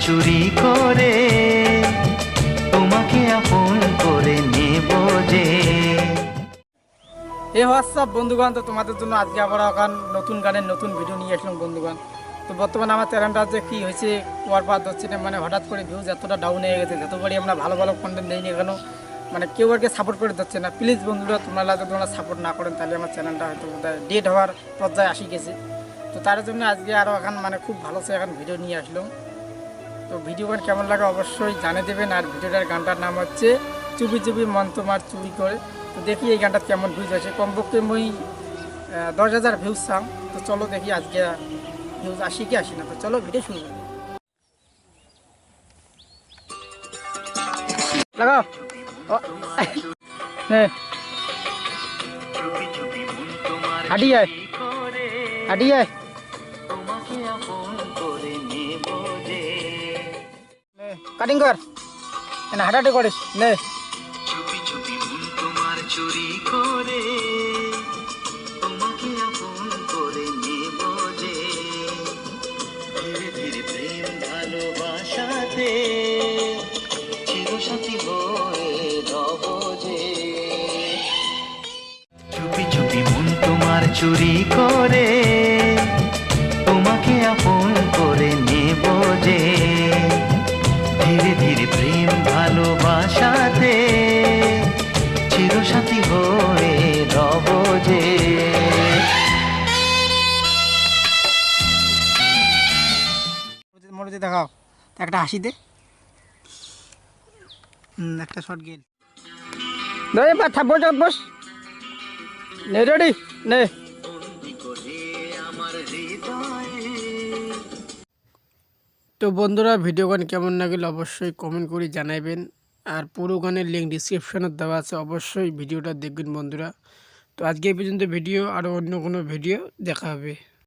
চুরি করে তোমাকে আপন করে নেব যে। এই হোয়াটসঅ্যাপ বন্ধুগণ, তো তোমাদের জন্য আজকে আবার এখন নতুন গানের নতুন ভিডিও নিয়ে আসলাম বন্ধুগণ। তো বর্তমানে আমার চ্যানেলটা যে কী হয়েছে ওয়ার পার হচ্ছে না, মানে হঠাৎ করে ভিউজ এতটা ডাউন হয়ে গেছে, যতবারই আমরা ভালো ভালো কন্টেন্ট দিই না কেন মানে কেউ আর সাপোর্ট করে দিচ্ছে না। প্লিজ বন্ধুরা, তোমরা সাপোর্ট না করেন তাহলে আমার চ্যানেলটা হয়তো ডেড হওয়ার পর্যায়ে আসি গেছে। তো তার জন্য আজকে আরও এখন মানে খুব ভালো সে এখন ভিডিও নিয়ে আসলাম। তো ভিডিওটা কেমন লাগে অবশ্যই জানিয়ে দেবেন। আর ভিডিওটার গানটার নাম হচ্ছে চুপি চুপি মন তোমার চুরি করে। তো দেখি এই গানটা কেমন ভিউজ আছে, কমপক্ষে মই 10,000 ভিউজ চাম। তো চলো দেখি আজকে ভিউজ আসি কি আসি না। তো চলো ভিডিও শুরু করি। লাগাও হাঁটি যায় হাঁটি যায় কাটিং কর না, হাঁটাহাঁটি করিস নে। চুপি চুপি মন তোমার চুরি করে তোমাকে আপন করে নেব যে। ধীরে ধীরে প্রেম ভালোবাসাতে চিরসাথী হয়ে রব যে। চুপি চুপি মন তোমার চুরি করে তোমাকে আপন করে নেব যে। ধীরে ধীরে প্রেম ভালোবাসাতে চিরসাথী হয়ে রব যে। মনে দেখাও একটা হাসি দে, একটা শর্ট গেল বস বস নে, রেডি নে। তো বন্ধুরা, ভিডিও গান কেমন লাগলে অবশ্যই কমেন্ট করে জানাবেন। আর পুরো গানের লিঙ্ক ডিসক্রিপশনে দেওয়া আছে, অবশ্যই ভিডিওটা দেখবেন বন্ধুরা। তো আজকে এই পর্যন্ত ভিডিও, আরও অন্য কোনো ভিডিও দেখা হবে।